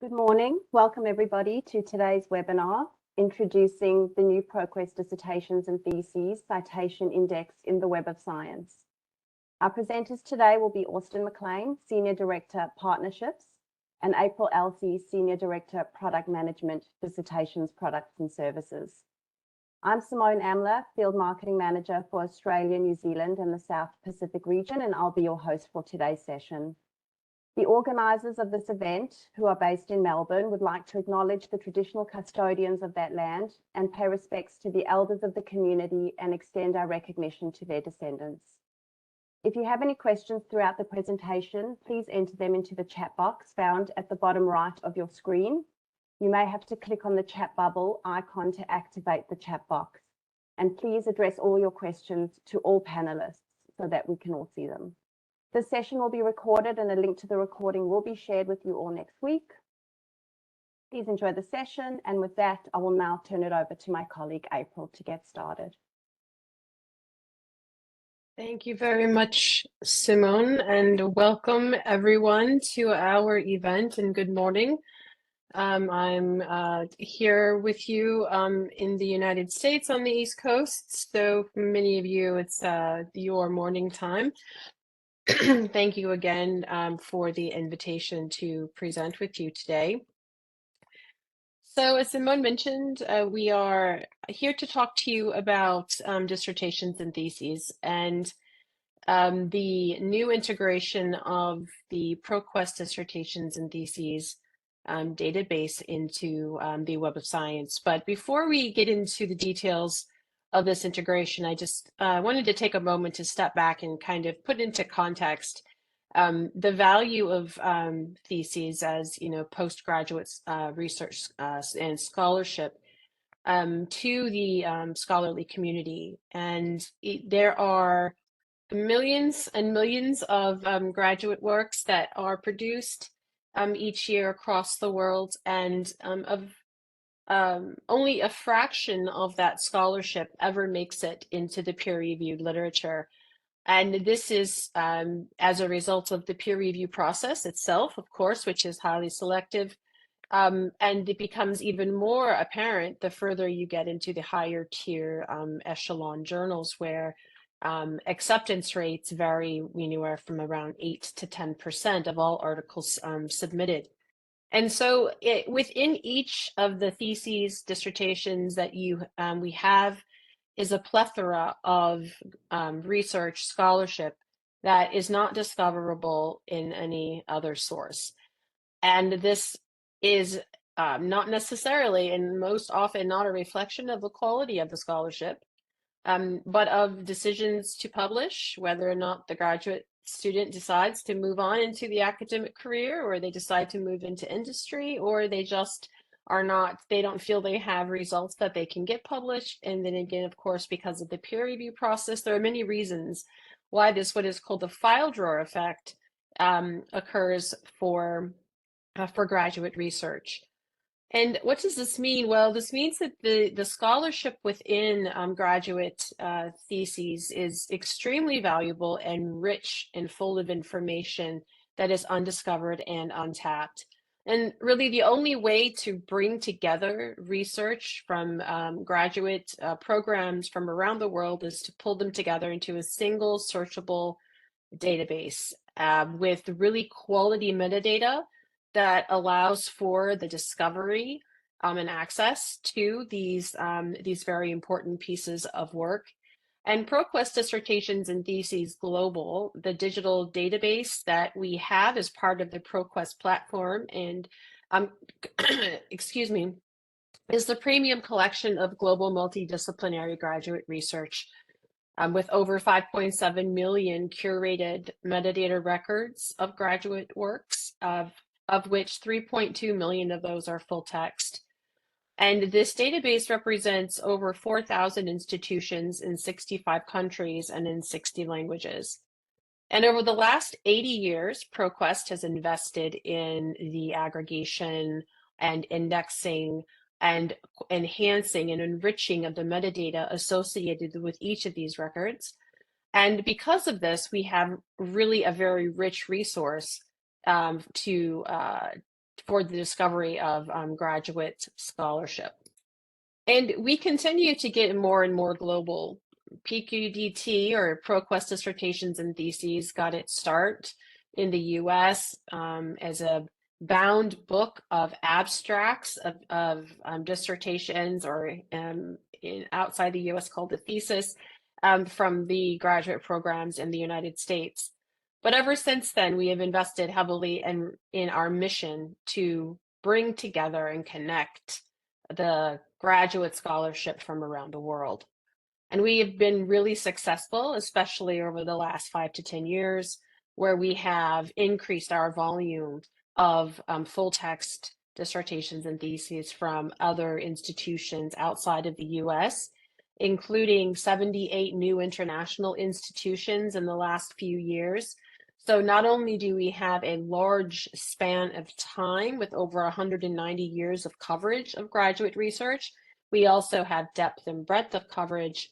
Good morning. Welcome everybody to today's webinar, introducing the new ProQuest Dissertations and Theses Citation Index in the Web of Science. Our presenters today will be Austin McLean, Senior Director, Partnerships, and April Elsey, Senior Director, Product Management, Dissertations, Products and Services. I'm Simone Amler, Field Marketing Manager for Australia, New Zealand and the South Pacific region, and I'll be your host for today's session. The organisers of this event, who are based in Melbourne, would like to acknowledge the traditional custodians of that land and pay respects to the elders of the community and extend our recognition to their descendants. If you have any questions throughout the presentation, please enter them into the chat box found at the bottom right of your screen. You may have to click on the chat bubble icon to activate the chat box. And please address all your questions to all panelists so that we can all see them. This session will be recorded and a link to the recording will be shared with you all next week. Please enjoy the session, and with that, I will now turn it over to my colleague April to get started. Thank you very much, Simone, and welcome everyone to our event, and good morning. I'm here with you in the United States on the East Coast, so for many of you, it's your morning time. Thank you again for the invitation to present with you today. So as Simone mentioned, we are here to talk to you about dissertations and theses and the new integration of the ProQuest Dissertations and Theses database into the Web of Science. But before we get into the details of this integration, I just wanted to take a moment to step back and kind of put into context the value of theses as, postgraduate research and scholarship to the scholarly community. And there are millions and millions of graduate works that are produced each year across the world, and only a fraction of that scholarship ever makes it into the peer-reviewed literature. And this is as a result of the peer review process itself, of course, which is highly selective. And it becomes even more apparent the further you get into the higher tier echelon journals, where acceptance rates vary anywhere from around 8 to 10% of all articles submitted. And so within each of the theses, dissertations that we have is a plethora of research scholarship that is not discoverable in any other source. And this is not necessarily, and most often not, a reflection of the quality of the scholarship, but of decisions to publish, whether or not the graduate student decides to move on into the academic career, or they decide to move into industry, or they just they don't feel they have results that they can get published. And then again, of course, because of the peer review process, there are many reasons why this, what is called the file drawer effect, occurs for graduate research. And what does this mean? Well, this means that the scholarship within graduate theses is extremely valuable and rich and full of information that is undiscovered and untapped. And really the only way to bring together research from graduate programs from around the world is to pull them together into a single searchable database with really quality metadata that allows for the discovery and access to these very important pieces of work. And ProQuest Dissertations and Theses Global, the digital database that we have as part of the ProQuest platform, and excuse me, is the premium collection of global multidisciplinary graduate research with over 5.7 million curated metadata records of graduate works, of which 3.2 million of those are full text. And this database represents over 4,000 institutions in 65 countries and in 60 languages. And over the last 80 years, ProQuest has invested in the aggregation and indexing and enhancing and enriching of the metadata associated with each of these records. And because of this, we have really a very rich resource for the discovery of graduate scholarship. And we continue to get more and more global. PQDT, or ProQuest Dissertations and Theses, got its start in the US as a bound book of abstracts of dissertations, or outside the US called a thesis, from the graduate programs in the United States. But ever since then, we have invested heavily in our mission to bring together and connect the graduate scholarship from around the world. And we have been really successful, especially over the last 5 to 10 years, where we have increased our volume of full text dissertations and theses from other institutions outside of the US, including 78 new international institutions in the last few years. So not only do we have a large span of time with over 190 years of coverage of graduate research, we also have depth and breadth of coverage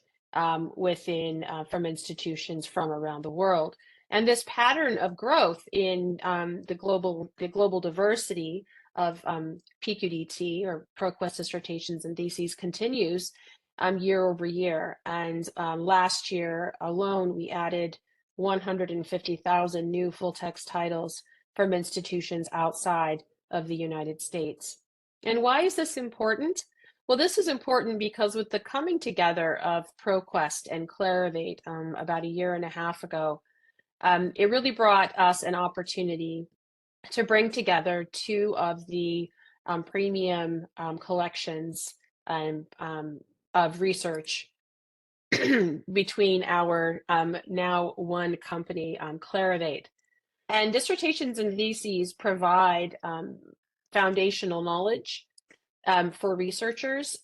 within from institutions from around the world. And this pattern of growth in the global diversity of PQDT, or ProQuest Dissertations and Theses, continues year over year. And last year alone, we added 150,000 new full text titles from institutions outside of the United States. And why is this important? Well, this is important because with the coming together of ProQuest and Clarivate about a year and a half ago, it really brought us an opportunity to bring together two of the premium collections of research between our now one company, Clarivate. And dissertations and theses provide foundational knowledge for researchers,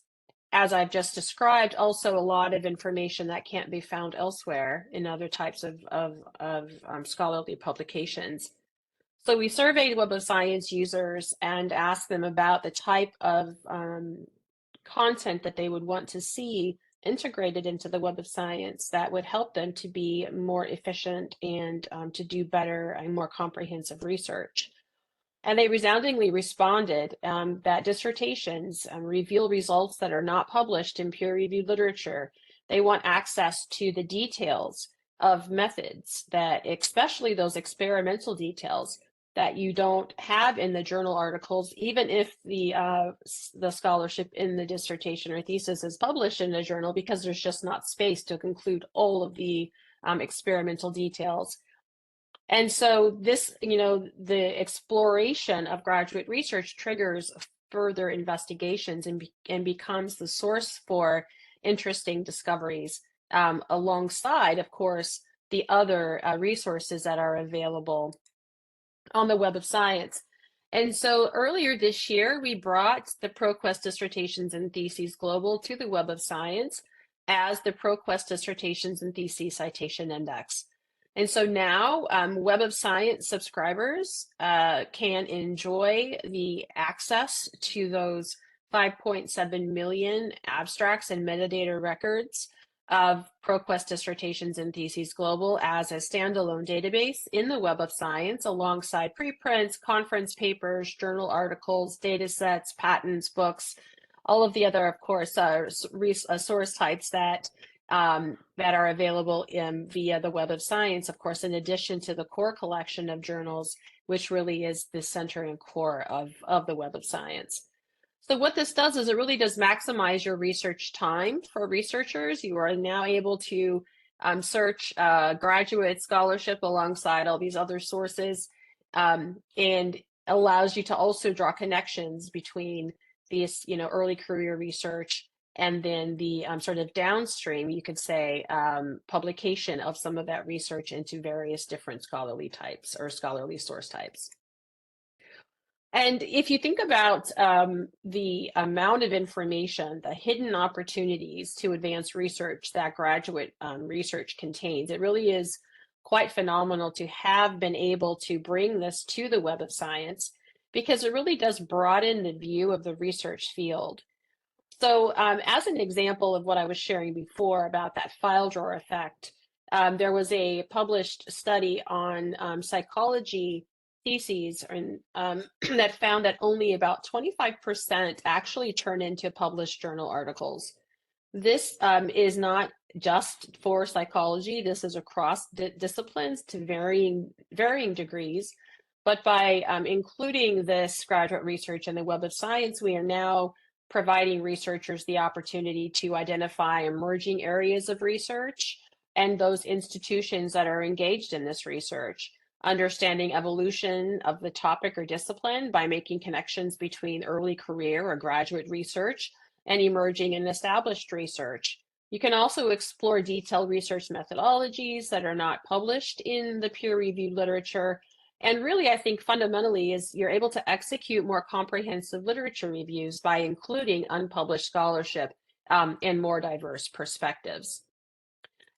as I've just described, also a lot of information that can't be found elsewhere in other types of scholarly publications. So we surveyed Web of Science users and asked them about the type of content that they would want to see integrated into the Web of Science that would help them to be more efficient and to do better and more comprehensive research. And they resoundingly responded that dissertations reveal results that are not published in peer-reviewed literature. They want access to the details of methods, that especially those experimental details that you don't have in the journal articles, even if the scholarship in the dissertation or thesis is published in a journal, because there's just not space to include all of the experimental details. And so this, the exploration of graduate research triggers further investigations and becomes the source for interesting discoveries, alongside, of course, the other resources that are available on the Web of Science. And so earlier this year, we brought the ProQuest Dissertations and Theses Global to the Web of Science as the ProQuest Dissertations and Theses Citation Index. And so now Web of Science subscribers can enjoy the access to those 5.7 million abstracts and metadata records of ProQuest Dissertations and Theses Global as a standalone database in the Web of Science, alongside preprints, conference papers, journal articles, data sets, patents, books, all of the other, of course, source types that are available via the Web of Science, of course, in addition to the core collection of journals, which really is the center and core of the Web of Science. So what this does is it really does maximize your research time for researchers. You are now able to search graduate scholarship alongside all these other sources, and allows you to also draw connections between these, early career research and then the sort of downstream, you could say, publication of some of that research into various different scholarly types or scholarly source types. And if you think about the amount of information, the hidden opportunities to advance research that graduate research contains, it really is quite phenomenal to have been able to bring this to the Web of Science, because it really does broaden the view of the research field. So as an example of what I was sharing before about that file drawer effect, there was a published study on psychology theses that found that only about 25% actually turn into published journal articles. This is not just for psychology. This is across disciplines to varying degrees. But by including this graduate research in the Web of Science, we are now providing researchers the opportunity to identify emerging areas of research and those institutions that are engaged in this research, understanding evolution of the topic or discipline by making connections between early career or graduate research and emerging and established research. You can also explore detailed research methodologies that are not published in the peer-reviewed literature. And really, I think fundamentally is you're able to execute more comprehensive literature reviews by including unpublished scholarship and more diverse perspectives.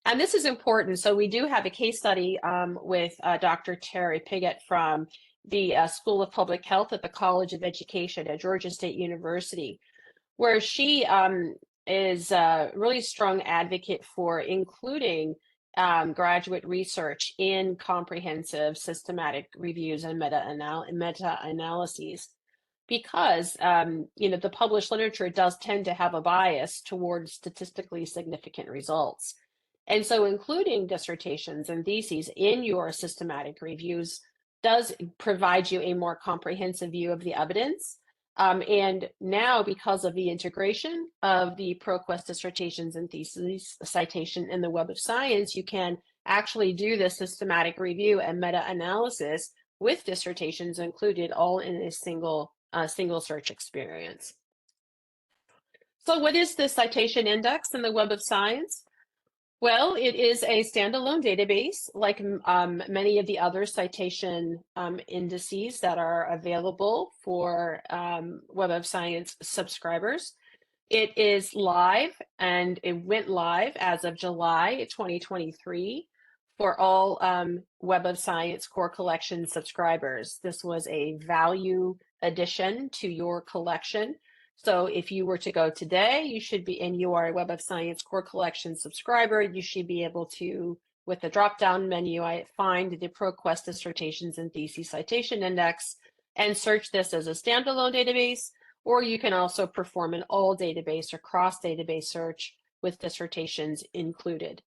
And this is important. So we do have a case study with Dr. Terry Piggott from the School of Public Health at the College of Education at Georgia State University, where she is a really strong advocate for including graduate research in comprehensive systematic reviews and meta-analyses, because the published literature does tend to have a bias towards statistically significant results. And so including dissertations and theses in your systematic reviews does provide you a more comprehensive view of the evidence. And now, because of the integration of the ProQuest dissertations and theses citation in the Web of Science, you can actually do the systematic review and meta-analysis with dissertations included, all in a single search experience. So what is the citation index in the Web of Science? Well, it is a standalone database, like many of the other citation indices that are available for Web of Science subscribers. It is live, and it went live as of July 2023 for all Web of Science core collection subscribers. This was a value addition to your collection. So if you were to go today, you should be, and you are a Web of Science core collection subscriber, you should be able to, with the drop-down menu, find the ProQuest Dissertations and Theses Citation Index and search this as a standalone database, or you can also perform an all database or cross-database search with dissertations included.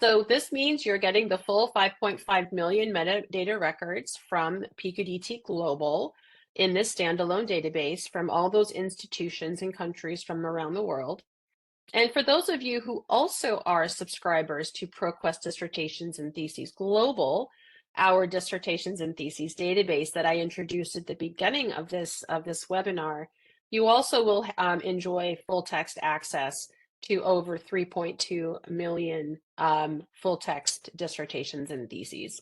So this means you're getting the full 5.5 million metadata records from PQDT Global in this standalone database from all those institutions and countries from around the world. And for those of you who also are subscribers to ProQuest Dissertations and Theses Global, our dissertations and theses database that I introduced at the beginning of this webinar, you also will enjoy full text access to over 3.2 million full text dissertations and theses.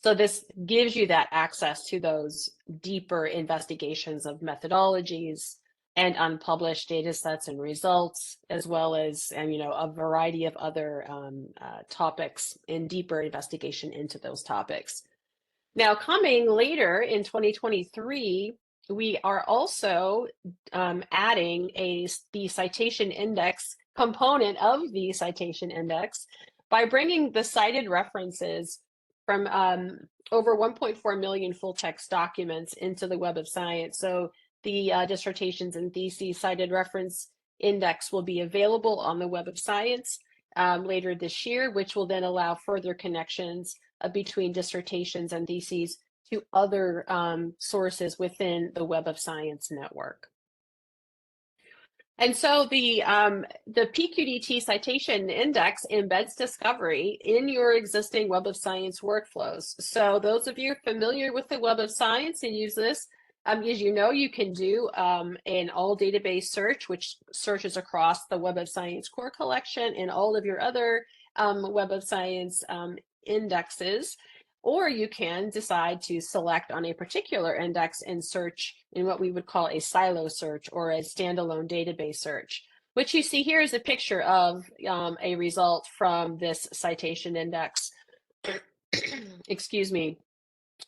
So this gives you that access to those deeper investigations of methodologies and unpublished data sets and results, as well as a variety of other topics and deeper investigation into those topics. Now, coming later in 2023, we are also adding the citation index component of the citation index by bringing the cited references from over 1.4 million full text documents into the Web of Science. So the dissertations and theses cited reference index will be available on the Web of Science later this year, which will then allow further connections between dissertations and theses to other sources within the Web of Science network. And so the PQDT citation index embeds discovery in your existing Web of Science workflows. So those of you familiar with the Web of Science and use this, as you know, you can do an all database search, which searches across the Web of Science core collection and all of your other Web of Science indexes. Or you can decide to select on a particular index and search in what we would call a silo search or a standalone database search. What you see here is a picture of a result from this citation index. Excuse me.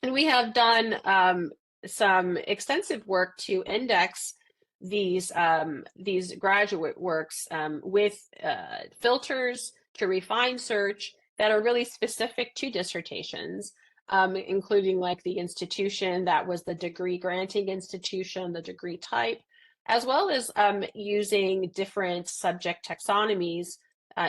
And we have done some extensive work to index these graduate works with filters to refine search that are really specific to dissertations, including like the institution that was the degree granting institution, the degree type, as well as using different subject taxonomies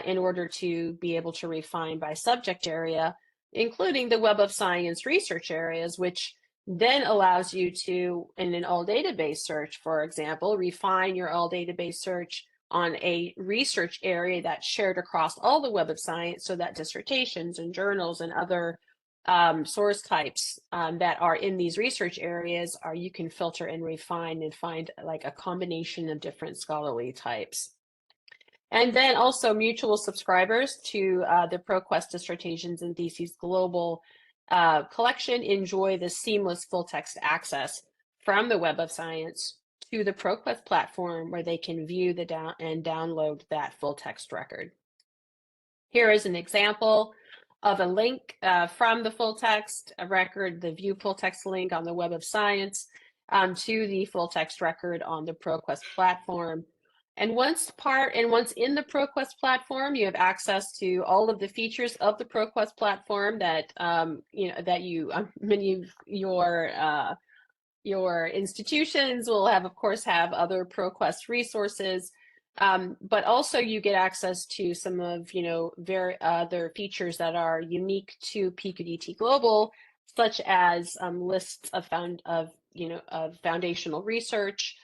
in order to be able to refine by subject area, including the Web of Science research areas, which then allows you to, in an all database search, for example, refine your all database search on a research area that's shared across all the Web of Science, so that dissertations and journals and other source types that are in these research areas you can filter and refine and find like a combination of different scholarly types. And then also mutual subscribers to the ProQuest Dissertations and Theses Global collection enjoy the seamless full text access from the Web of Science to the ProQuest platform, where they can view and download that full text record. Here is an example of a link from the full text record, the view full text link on the Web of Science to the full text record on the ProQuest platform. And once in the ProQuest platform, you have access to all of the features of the ProQuest platform that many of your institutions will have, of course, have other ProQuest resources. But also you get access to some of other features that are unique to PQDT Global, such as lists of foundational research,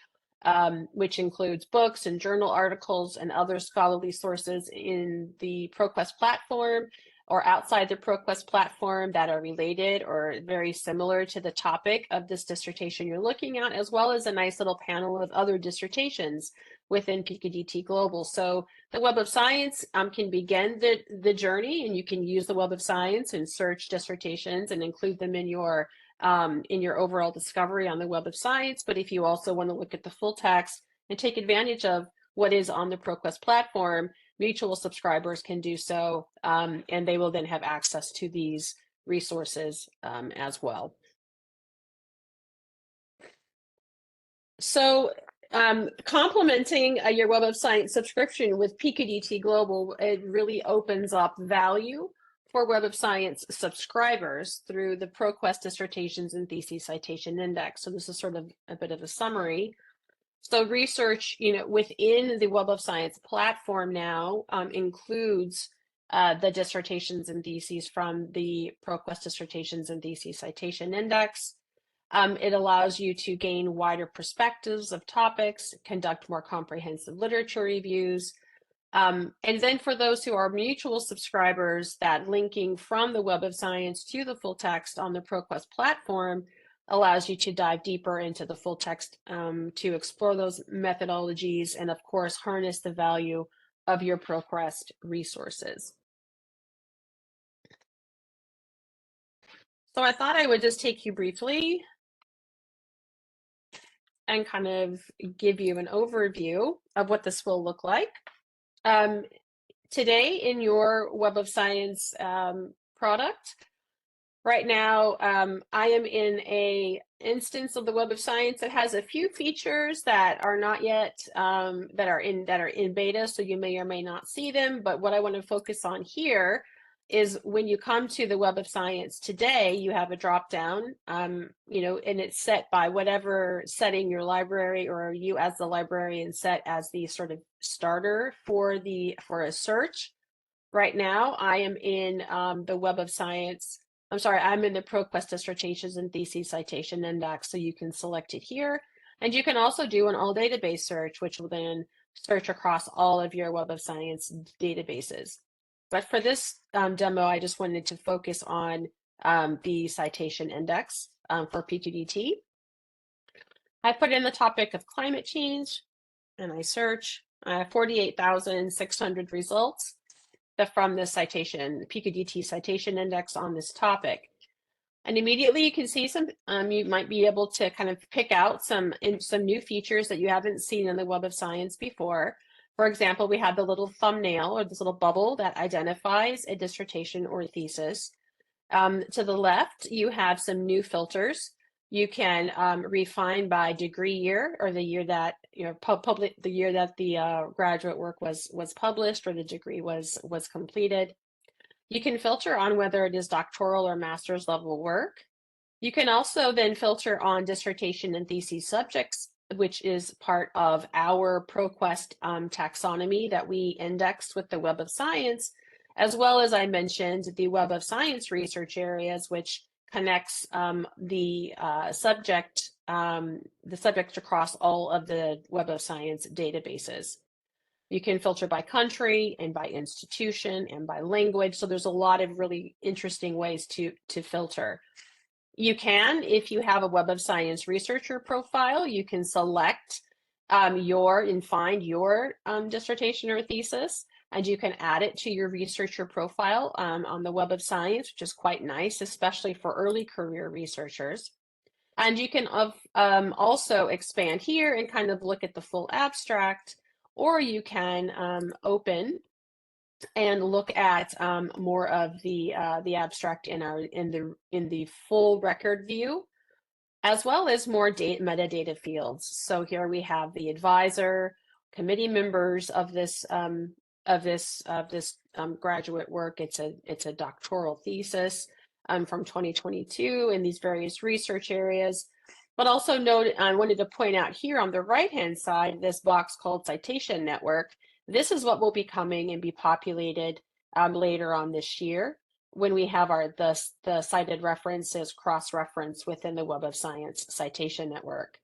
which includes books and journal articles and other scholarly sources in the ProQuest platform or outside the ProQuest platform that are related or very similar to the topic of this dissertation you're looking at, as well as a nice little panel of other dissertations within PQDT Global. So the Web of Science can begin the journey, and you can use the Web of Science and search dissertations and include them in your overall discovery on the Web of Science. But if you also want to look at the full text and take advantage of what is on the ProQuest platform, mutual subscribers can do so, and they will then have access to these resources as well. So complementing your Web of Science subscription with PQDT Global, it really opens up value for Web of Science subscribers through the ProQuest Dissertations and Theses Citation Index. So this is sort of a bit of a summary. So research, within the Web of Science platform now includes the dissertations and theses from the ProQuest Dissertations and Theses Citation Index. It allows you to gain wider perspectives of topics, conduct more comprehensive literature reviews. And then for those who are mutual subscribers, that linking from the Web of Science to the full text on the ProQuest platform allows you to dive deeper into the full text to explore those methodologies and, of course, harness the value of your ProQuest resources. So I thought I would just take you briefly and kind of give you an overview of what this will look like. Today in your Web of Science product, right now, I am in a instance of the Web of Science that has a few features that are not yet that are in beta, so you may or may not see them. But what I want to focus on here is when you come to the Web of Science today, you have a drop down, and it's set by whatever setting your library or you as the librarian set as the sort of starter for a search. Right now, I am in the Web of Science. I'm in the ProQuest Dissertations and Theses Citation Index, so you can select it here. And you can also do an all database search, which will then search across all of your Web of Science databases. But for this demo, I just wanted to focus on the citation index for PQDT. I put in the topic of climate change, and I search 48,600 results from this citation, PQDT citation index on this topic. And immediately you can see some, you might be able to kind of pick out some new features that you haven't seen in the Web of Science before. For example, we have the little thumbnail or this little bubble that identifies a dissertation or a thesis. To the left, you have some new filters. You can refine by degree year, or the year that the year that the graduate work was published or the degree was completed. You can filter on whether it is doctoral or master's level work. You can also then filter on dissertation and thesis subjects, which is part of our ProQuest taxonomy that we indexed with the Web of Science, as well as I mentioned the Web of Science research areas, which connects the subject across all of the Web of Science databases. You can filter by country and by institution and by language. So there's a lot of really interesting ways to filter. You can, if you have a Web of Science researcher profile, you can select find your dissertation or thesis, and you can add it to your researcher profile on the Web of Science, which is quite nice, especially for early career researchers. And you can also expand here and kind of look at the full abstract, or you can open and look at more of the abstract in the full record view, as well as more metadata fields. So here we have the advisor, committee members of this graduate work. It's a doctoral thesis from 2022 in these various research areas. But also note, I wanted to point out here on the right-hand side, this box called Citation Network. This is what will be coming and be populated later on this year when we have the cited references cross-reference within the Web of Science Citation Network.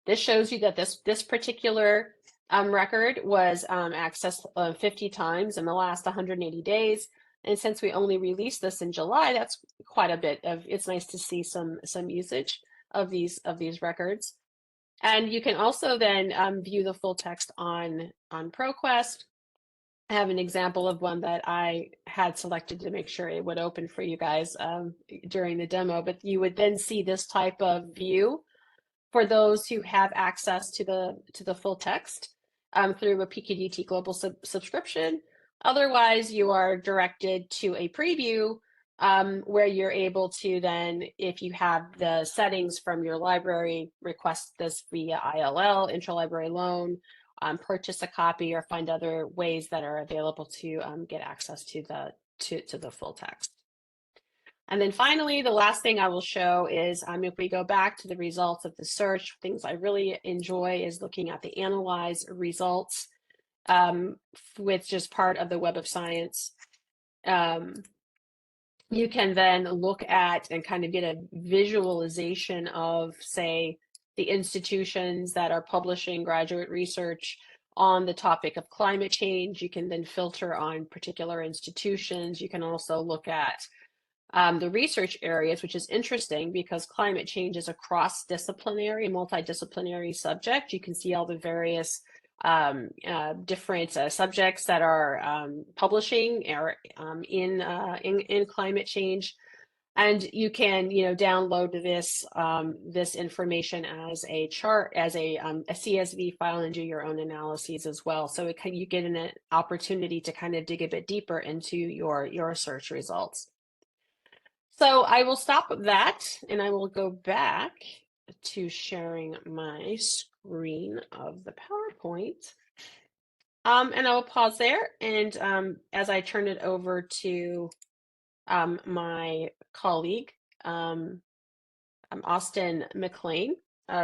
This shows you that this particular record was accessed 50 times in the last 180 days. And since we only released this in July, that's quite a bit of, it's nice to see some usage of these records. And you can also then view the full text on ProQuest. I have an example of one that I had selected to make sure it would open for you guys during the demo, but you would then see this type of view for those who have access to the full text through a PQDT Global subscription. Otherwise, you are directed to a preview where you're able to then, if you have the settings from your library, request this via ILL, interlibrary loan, purchase a copy, or find other ways that are available to get access to the full text. And then finally, the last thing I will show is if we go back to the results of the search, things I really enjoy is looking at the analyze results, which is part of the Web of Science. You can then look at and kind of get a visualization of, say, the institutions that are publishing graduate research on the topic of climate change. You can then filter on particular institutions. You can also look at the research areas, which is interesting because climate change is a cross-disciplinary, multidisciplinary subject. You can see all the various different subjects that are publishing or in climate change, and you can download this information as a chart, as a CSV file, and do your own analyses as well. So you get an opportunity to kind of dig a bit deeper into your search results. So I will stop with that, and I will go back to sharing my screen of the PowerPoint. And I will pause there, and as I turn it over to my colleague, Austin McLean,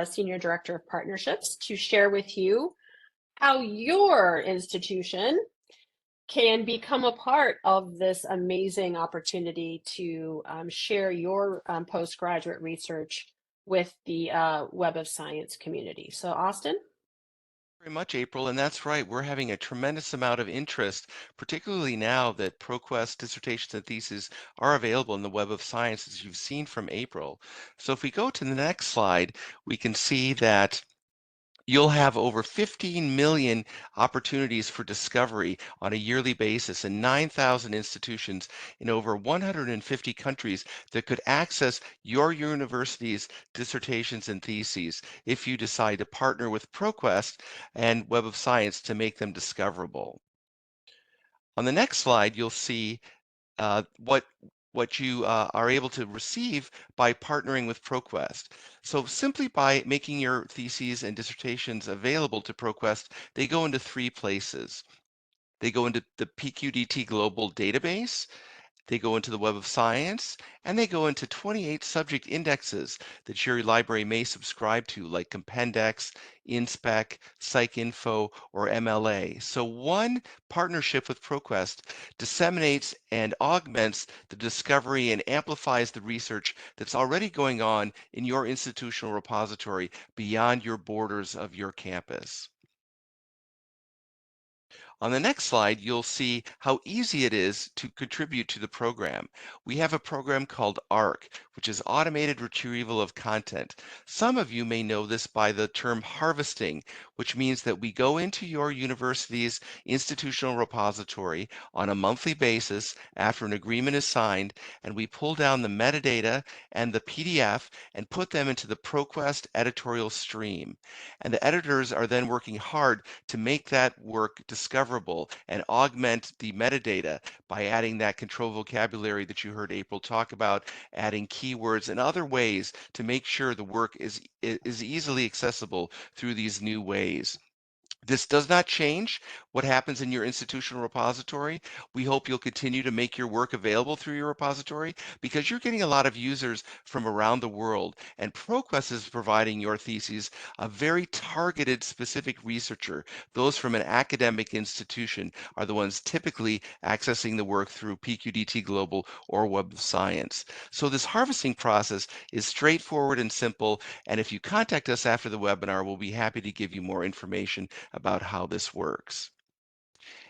Senior Director of Partnerships, to share with you how your institution can become a part of this amazing opportunity to share your postgraduate research with the Web of Science community. So Austin? Very much, April, and that's right. We're having a tremendous amount of interest, particularly now that ProQuest dissertations and theses are available in the Web of Science, as you've seen from April. So if we go to the next slide, we can see that you'll have over 15 million opportunities for discovery on a yearly basis and 9,000 institutions in over 150 countries that could access your university's dissertations and theses if you decide to partner with ProQuest and Web of Science to make them discoverable. On the next slide, you'll see what you are able to receive by partnering with ProQuest. So simply by making your theses and dissertations available to ProQuest, they go into three places. They go into the PQDT Global Database, They go into the Web of Science, and they go into 28 subject indexes that your library may subscribe to, like Compendex, InSpec, PsycInfo, or MLA. So one partnership with ProQuest disseminates and augments the discovery and amplifies the research that's already going on in your institutional repository beyond your borders of your campus. On the next slide, you'll see how easy it is to contribute to the program. We have a program called ARC, which is Automated Retrieval of Content. Some of you may know this by the term harvesting, which means that we go into your university's institutional repository on a monthly basis after an agreement is signed, and we pull down the metadata and the PDF and put them into the ProQuest editorial stream. And the editors are then working hard to make that work discoverable and augment the metadata by adding that control vocabulary that you heard April talk about, adding keywords and other ways to make sure the work is easily accessible through these new ways. This does not change what happens in your institutional repository. We hope you'll continue to make your work available through your repository because you're getting a lot of users from around the world, and ProQuest is providing your theses a very targeted, specific researcher. Those from an academic institution are the ones typically accessing the work through PQDT Global or Web of Science. So this harvesting process is straightforward and simple, and if you contact us after the webinar, we'll be happy to give you more information about how this works.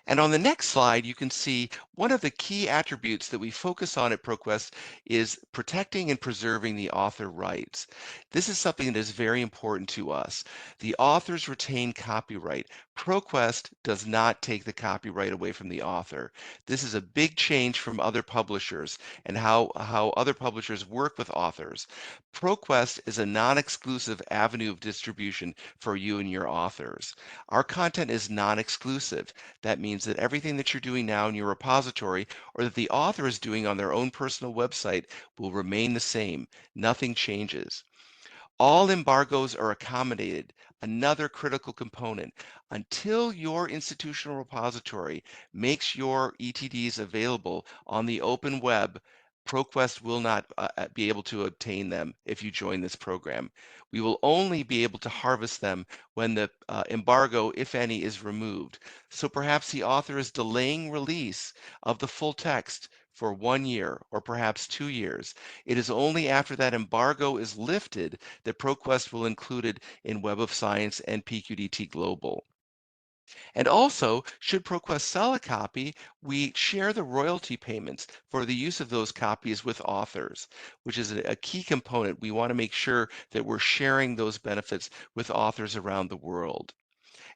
And on the next slide, you can see one of the key attributes that we focus on at ProQuest is protecting and preserving the author rights. This is something that is very important to us. The authors retain copyright. ProQuest does not take the copyright away from the author. This is a big change from other publishers and how other publishers work with authors. ProQuest is a non-exclusive avenue of distribution for you and your authors. Our content is non-exclusive. That means that everything that you're doing now in your repository or that the author is doing on their own personal website will remain the same. Nothing changes. All embargoes are accommodated, another critical component. Until your institutional repository makes your ETDs available on the open web, ProQuest will not be able to obtain them if you join this program. We will only be able to harvest them when the embargo, if any, is removed. So perhaps the author is delaying release of the full text for 1 year or perhaps 2 years. It is only after that embargo is lifted that ProQuest will include it in Web of Science and PQDT Global. And also, should ProQuest sell a copy, we share the royalty payments for the use of those copies with authors, which is a key component. We want to make sure that we're sharing those benefits with authors around the world.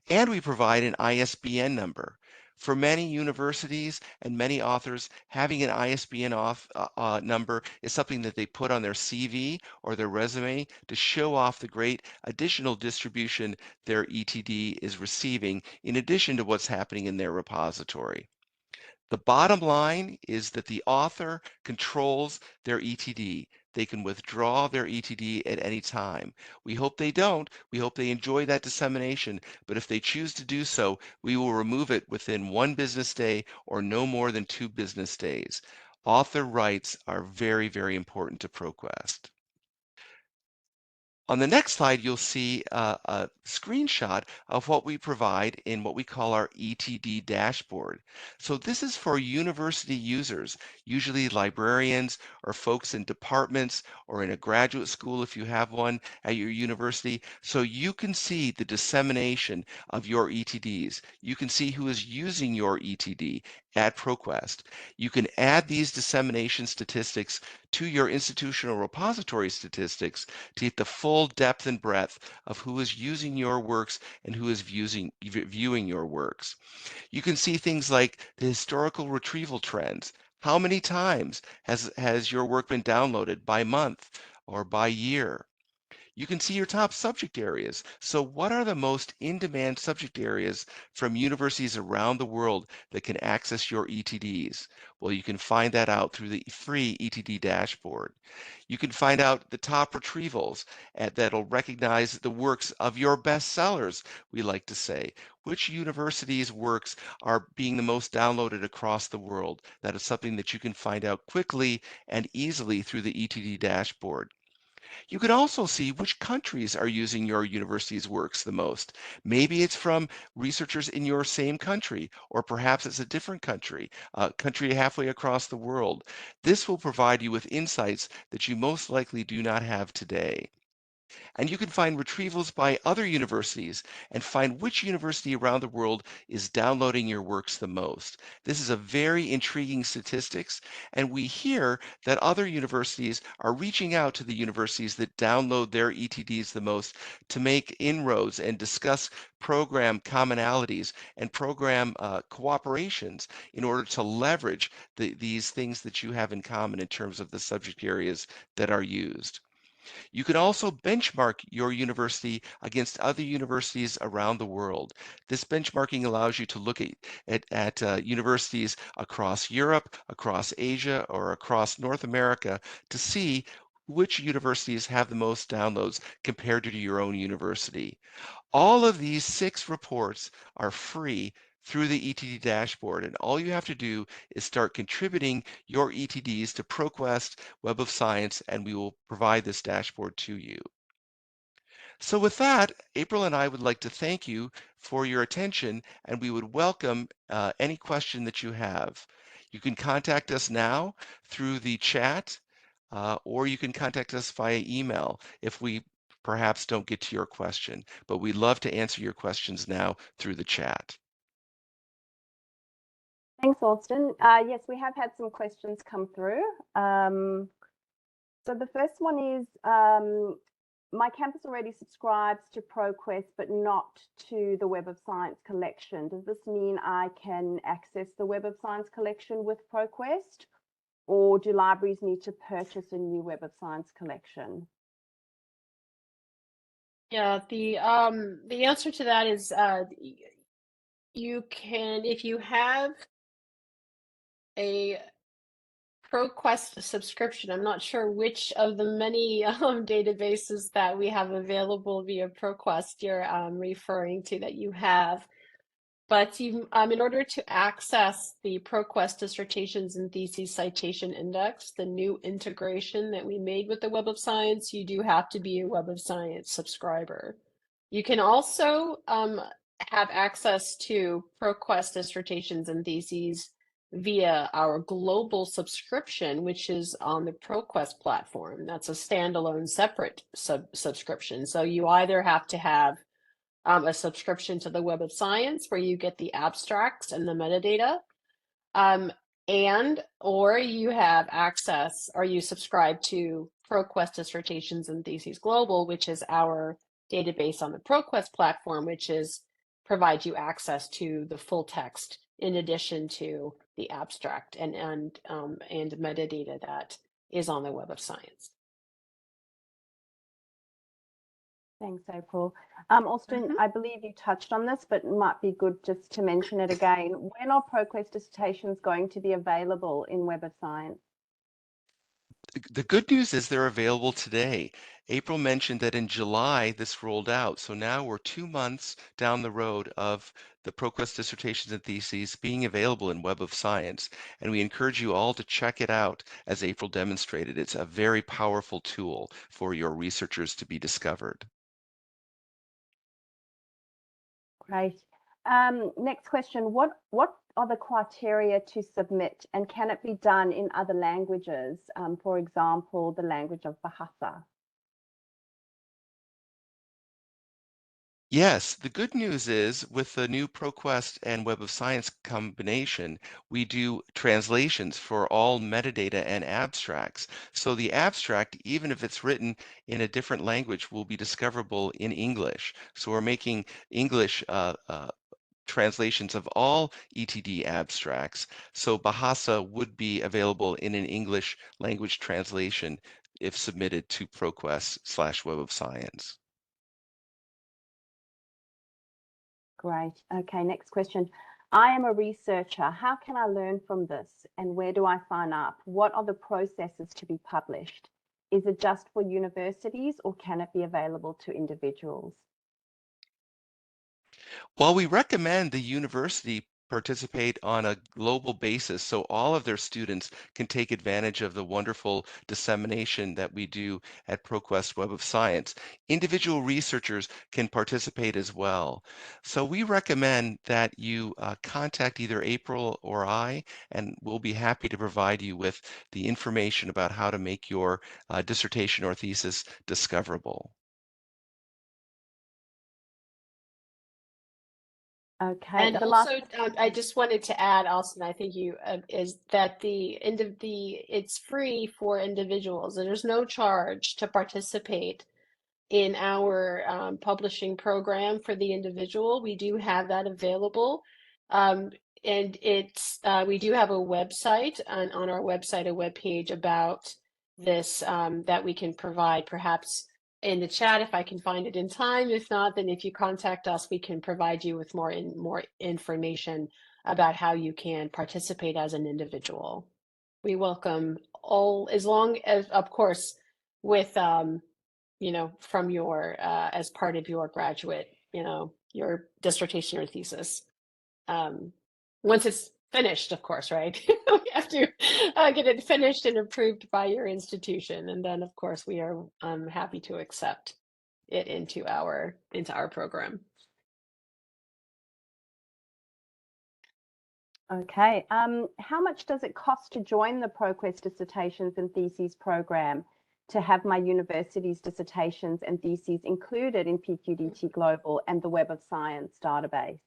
And we provide an ISBN number. For many universities and many authors, having an ISBN number is something that they put on their CV or their resume to show off the great additional distribution their ETD is receiving in addition to what's happening in their repository. The bottom line is that the author controls their ETD. They can withdraw their ETD at any time. We hope they don't. We hope they enjoy that dissemination. But if they choose to do so, we will remove it within 1 business day or no more than 2 business days. Author rights are very, very important to ProQuest. On the next slide, you'll see a screenshot of what we provide in what we call our ETD dashboard. So this is for university users, usually librarians or folks in departments or in a graduate school if you have one at your university. So you can see the dissemination of your ETDs. You can see who is using your ETD at ProQuest. You can add these dissemination statistics to your institutional repository statistics to get the full depth and breadth of who is using your works and who is viewing your works. You can see things like the historical retrieval trends. How many times has your work been downloaded by month or by year? You can see your top subject areas. So what are the most in-demand subject areas from universities around the world that can access your ETDs? Well, you can find that out through the free ETD dashboard. You can find out the top retrievals that'll recognize the works of your bestsellers, we like to say. Which universities' works are being the most downloaded across the world? That is something that you can find out quickly and easily through the ETD dashboard. You can also see which countries are using your university's works the most. Maybe it's from researchers in your same country, or perhaps it's a different country, a country halfway across the world. This will provide you with insights that you most likely do not have today. And you can find retrievals by other universities and find which university around the world is downloading your works the most. This is a very intriguing statistics, and we hear that other universities are reaching out to the universities that download their ETDs the most to make inroads and discuss program commonalities and program cooperations in order to leverage these things that you have in common in terms of the subject areas that are used. You can also benchmark your university against other universities around the world. This benchmarking allows you to look at universities across Europe, across Asia, or across North America to see which universities have the most downloads compared to your own university. All of these 6 reports are free through the ETD dashboard, and all you have to do is start contributing your ETDs to ProQuest Web of Science, and we will provide this dashboard to you. So with that, April and I would like to thank you for your attention, and we would welcome any question that you have. You can contact us now through the chat, or you can contact us via email if we perhaps don't get to your question, but we'd love to answer your questions now through the chat. Thanks, Austin. Yes, we have had some questions come through. So the first one is, my campus already subscribes to ProQuest, but not to the Web of Science collection. Does this mean I can access the Web of Science collection with ProQuest, or do libraries need to purchase a new Web of Science collection? Yeah, the answer to that is you can, if you have a ProQuest subscription. I'm not sure which of the many databases that we have available via ProQuest you're referring to that you have. But you, in order to access the ProQuest Dissertations and Theses Citation Index, the new integration that we made with the Web of Science, you do have to be a Web of Science subscriber. You can also have access to ProQuest Dissertations and Theses via our global subscription, which is on the ProQuest platform. That's a standalone separate subscription. So you either have to have a subscription to the Web of Science where you get the abstracts and the metadata, or you have access, or you subscribe to ProQuest Dissertations and Theses Global, which is our database on the ProQuest platform, which provides you access to the full text in addition to the abstract and metadata that is on the Web of Science. Thanks, April. Austin, I believe you touched on this, but it might be good just to mention it again. When are ProQuest dissertations going to be available in Web of Science? The good news is they're available today. April mentioned that in July this rolled out, so now we're 2 months down the road of the ProQuest Dissertations and Theses being available in Web of Science, and we encourage you all to check it out as April demonstrated. It's a very powerful tool for your researchers to be discovered. Great. Next question, what are the criteria to submit, and can it be done in other languages, for example, the language of Bahasa? Yes, the good news is with the new ProQuest and Web of Science combination, we do translations for all metadata and abstracts. So the abstract, even if it's written in a different language, will be discoverable in English. So we're making English translations of all ETD abstracts. So Bahasa would be available in an English language translation if submitted to ProQuest/Web of Science. Great. Okay, next question. I am a researcher. How can I learn from this? And where do I sign up? What are the processes to be published? Is it just for universities or can it be available to individuals? While we recommend the university participate on a global basis so all of their students can take advantage of the wonderful dissemination that we do at ProQuest Web of Science, individual researchers can participate as well. So we recommend that you contact either April or I, and we'll be happy to provide you with the information about how to make your dissertation or thesis discoverable. Okay, And the last. also, I just wanted to add, Austin, I think you is that it's free for individuals. There's no charge to participate in our publishing program for the individual. We do have that available. And we do have a website on our website, a webpage about this that we can provide perhaps in the chat if I can find it in time. If not, then if you contact us, we can provide you with more information about how you can participate as an individual. We welcome all, as long as, of course, with from your as part of your graduate, your dissertation or thesis. Once it's finished, of course, right? We have to get it finished and approved by your institution, and then, of course, we are happy to accept it into our program. Okay. How much does it cost to join the ProQuest Dissertations and Theses program to have my university's dissertations and theses included in PQDT Global and the Web of Science database?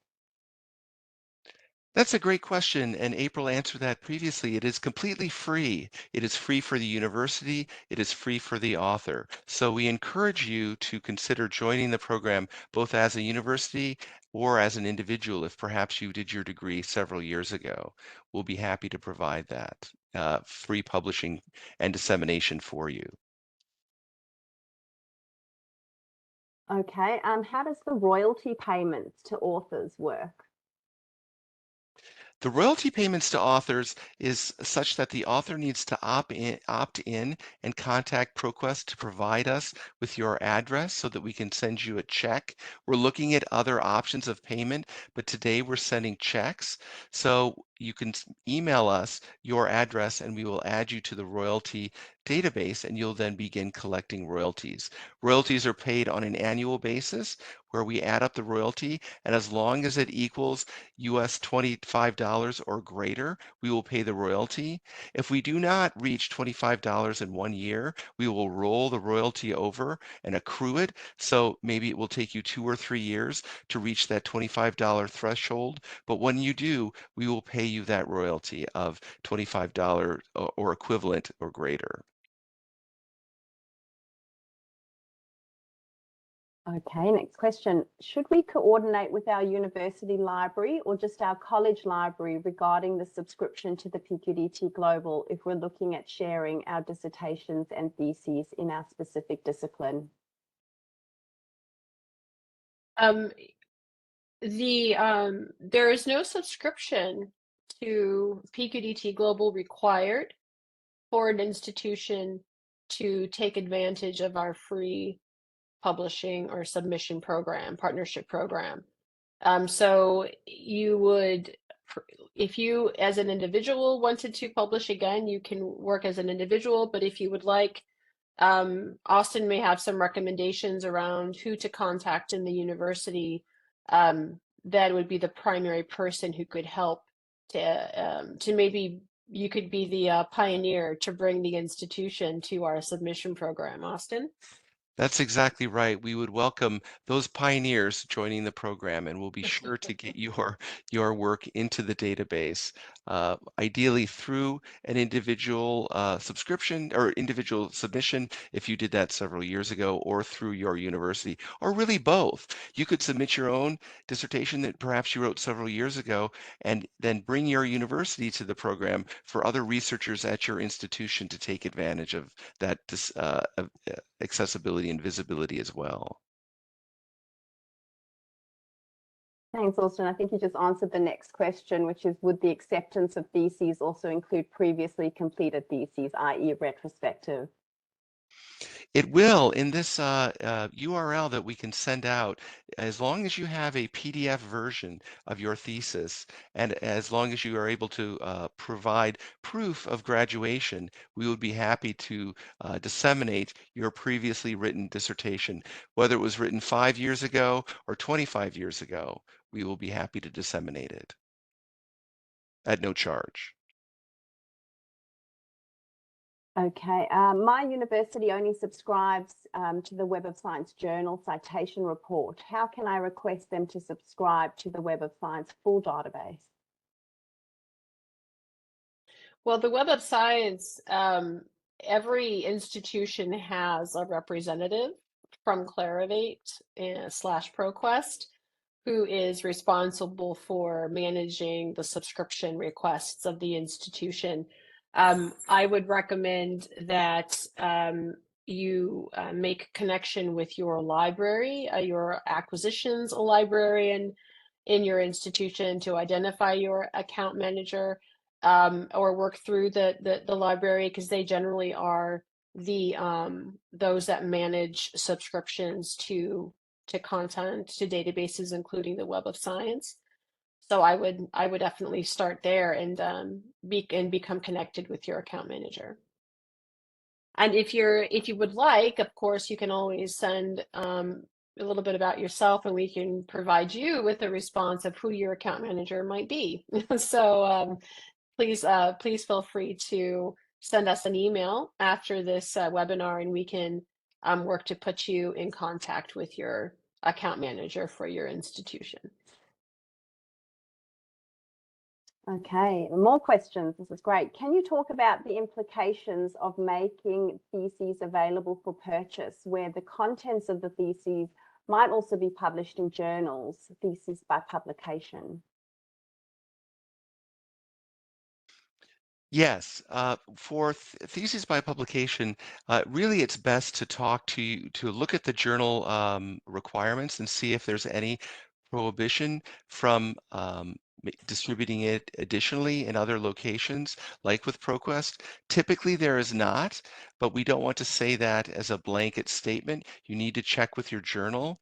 That's a great question, and April answered that previously. It is completely free. It is free for the university. It is free for the author. So we encourage you to consider joining the program both as a university or as an individual if perhaps you did your degree several years ago. We'll be happy to provide that free publishing and dissemination for you. Okay. How does the royalty payments to authors work? The royalty payments to authors is such that the author needs to opt in and contact ProQuest to provide us with your address so that we can send you a check. We're looking at other options of payment, but today we're sending checks. So you can email us your address and we will add you to the royalty database and you'll then begin collecting royalties. Royalties are paid on an annual basis where we add up the royalty, and as long as it equals US $25 or greater, we will pay the royalty. If we do not reach $25 in 1 year, we will roll the royalty over and accrue it. So maybe it will take you 2 or 3 years to reach that $25 threshold. But when you do, we will pay you that royalty of $25 or equivalent or greater. Okay, next question. Should we coordinate with our university library or just our college library regarding the subscription to the PQDT Global if we're looking at sharing our dissertations and theses in our specific discipline? There is no subscription to PQDT Global required for an institution to take advantage of our free publishing or submission program, partnership program. So you would, if you as an individual wanted to publish again, you can work as an individual, but if you would like, Austin may have some recommendations around who to contact in the university. That would be the primary person who could help to maybe you could be the pioneer to bring the institution to our submission program, Austin. That's exactly right. We would welcome those pioneers joining the program, and we'll be sure to get your work into the database. ideally through an individual subscription or individual submission if you did that several years ago, or through your university, or really both. You could submit your own dissertation that perhaps you wrote several years ago and then bring your university to the program for other researchers at your institution to take advantage of that accessibility and visibility as well. Thanks, Austin. I think you just answered the next question, which is, would the acceptance of theses also include previously completed theses, i.e. retrospective? It will in this URL that we can send out, as long as you have a PDF version of your thesis, and as long as you are able to provide proof of graduation, we would be happy to disseminate your previously written dissertation, whether it was written 5 years ago or 25 years ago. We will be happy to disseminate it at no charge. Okay, my university only subscribes to the Web of Science Journal Citation Report. How can I request them to subscribe to the Web of Science full database? Well, the Web of Science, every institution has a representative from Clarivate / ProQuest who is responsible for managing the subscription requests of the institution. I would recommend that you make connection with your library, your acquisitions librarian in your institution to identify your account manager, or work through the library, because they generally are the those that manage subscriptions to content, to databases, including the Web of Science. So I would definitely start there and become connected with your account manager. And if you would like, of course, you can always send a little bit about yourself, and we can provide you with a response of who your account manager might be. So please feel free to send us an email after this webinar, and we can work to put you in contact with your account manager for your institution. Okay, more questions. This is great. Can you talk about the implications of making theses available for purchase, where the contents of the theses might also be published in journals, theses by publication? Yes, for thesis by publication, really it's best to to look at the journal requirements and see if there's any prohibition from distributing it additionally in other locations, like with ProQuest. Typically there is not, but we don't want to say that as a blanket statement. You need to check with your journal.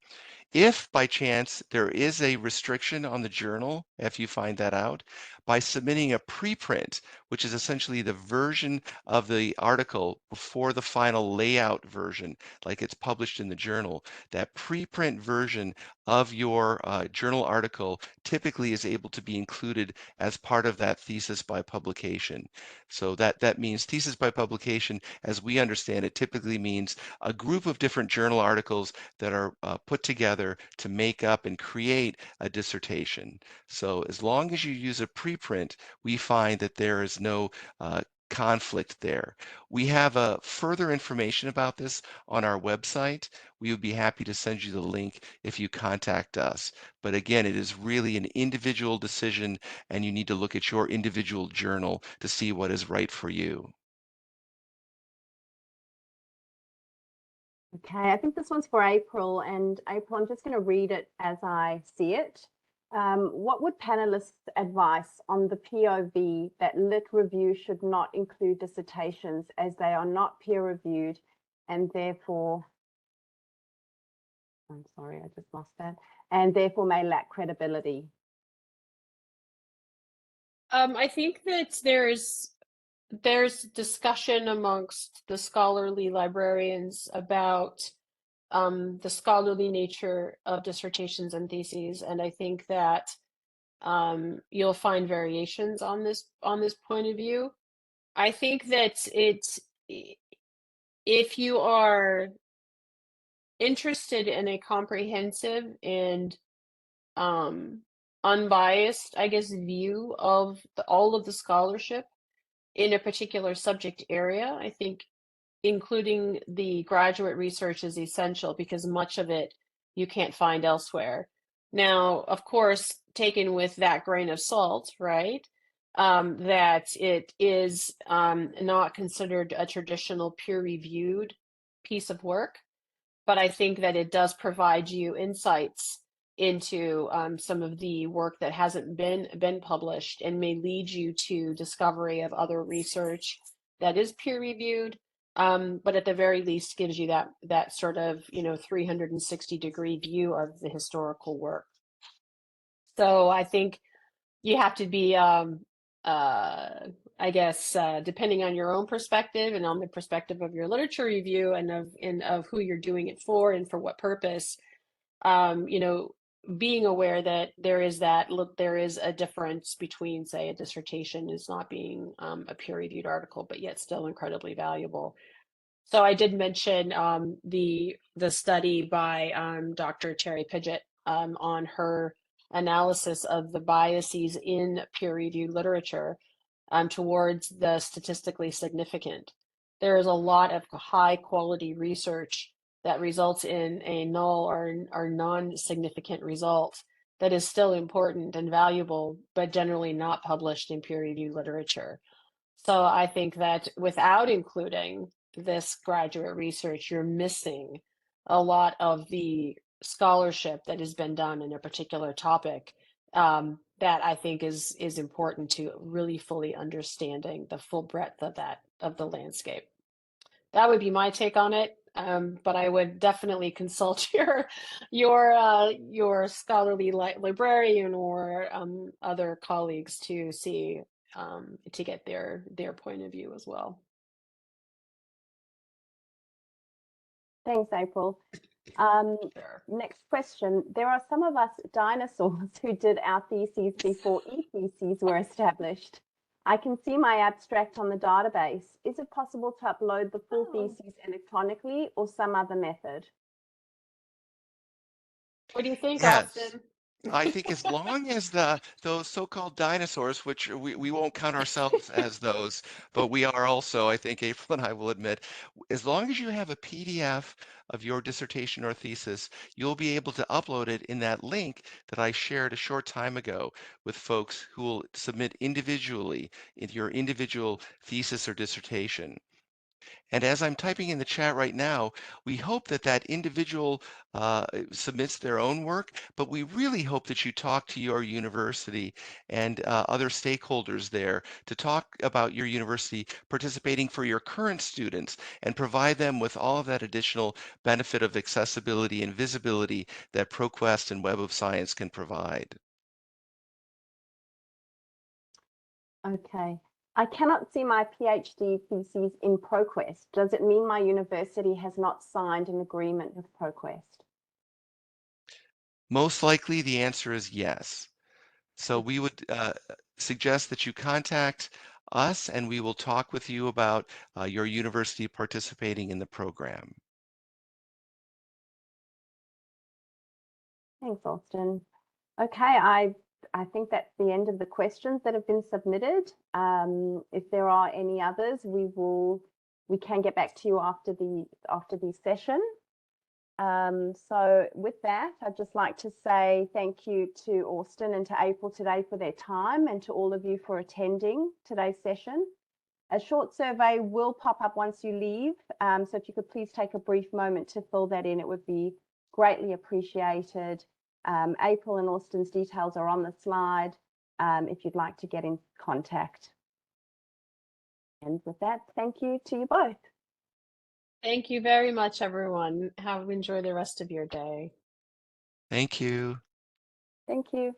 If by chance there is a restriction on the journal, if you find that out, by submitting a preprint, which is essentially the version of the article before the final layout version, like it's published in the journal, that preprint version of your journal article typically is able to be included as part of that thesis by publication. So that means thesis by publication, as we understand it, typically means a group of different journal articles that are put together to make up and create a dissertation. So as long as you use a preprint, we find that there is no conflict there. We have further information about this on our website. We would be happy to send you the link if you contact us. But again, it is really an individual decision, and you need to look at your individual journal to see what is right for you. Okay, I think this one's for April, and April, I'm just going to read it as I see it. What would panelists advise on the POV that lit review should not include dissertations as they are not peer reviewed and therefore, I'm sorry, I just lost that, and therefore may lack credibility? I think that there's discussion amongst the scholarly librarians about the scholarly nature of dissertations and theses, and I think that you'll find variations on this point of view. I think that if you are interested in a comprehensive and unbiased, I guess, view of all of the scholarship in a particular subject area. I think including the graduate research is essential because much of it you can't find elsewhere. Now, of course, taken with that grain of salt, right? That it is not considered a traditional peer-reviewed piece of work, but I think that it does provide you insights into some of the work that hasn't been published and may lead you to discovery of other research that is peer reviewed, but at the very least gives you that sort of 360-degree view of the historical work. So I think you have to be I guess depending on your own perspective and on the perspective of your literature review and of who you're doing it for and for what purpose, you know, being aware that there is a difference between, say, a dissertation is not being a peer-reviewed article, but yet still incredibly valuable. So I did mention the study by Dr. Terry Pidgeot on her analysis of the biases in peer-reviewed literature towards the statistically significant. There is a lot of high-quality research that results in a null or non-significant result that is still important and valuable, but generally not published in peer-reviewed literature. So I think that without including this graduate research, you're missing a lot of the scholarship that has been done in a particular topic that I think is important to really fully understanding the full breadth of the landscape. That would be my take on it. But I would definitely consult your scholarly librarian or other colleagues to see to get their point of view as well. Thanks, April. Sure. Next question. There are some of us dinosaurs who did our theses before e-theses were established. I can see my abstract on the database. Is it possible to upload the full theses electronically or some other method? What do you think, Yes. Austin? I think as long as those so-called dinosaurs, which we won't count ourselves as those, but we are also, I think April and I will admit, as long as you have a PDF of your dissertation or thesis, you'll be able to upload it in that link that I shared a short time ago with folks who will submit individually in your individual thesis or dissertation. And as I'm typing in the chat right now, we hope that that individual submits their own work, but we really hope that you talk to your university and other stakeholders there to talk about your university participating for your current students and provide them with all of that additional benefit of accessibility and visibility that ProQuest and Web of Science can provide. Okay. I cannot see my PhD theses in ProQuest. Does it mean my university has not signed an agreement with ProQuest? Most likely the answer is yes. So we would suggest that you contact us and we will talk with you about your university participating in the program. Thanks, Austin. Okay, I think that's the end of the questions that have been submitted. If there are any others, we can get back to you after the session. So with that, I'd just like to say thank you to Austin and to April today for their time and to all of you for attending today's session. A short survey will pop up once you leave. So if you could please take a brief moment to fill that in, it would be greatly appreciated. April and Austin's details are on the slide if you'd like to get in contact. And with that, thank you to you both. Thank you very much, everyone. Enjoy the rest of your day. Thank you. Thank you.